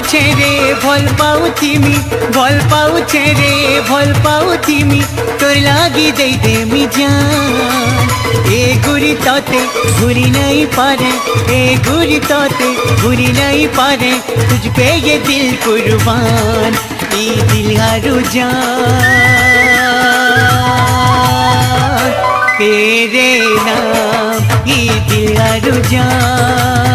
रे भल पाउछे रे भल पाउथिमी तोर लागी दे देमी जान ए गुरी तोते भूली नहीं पारे ए गुरी तोते भूली नहीं पारे तुझ पे ये दिल कुर्बान ई दिल हारू जान तेरे नाम ई दिल हारू जान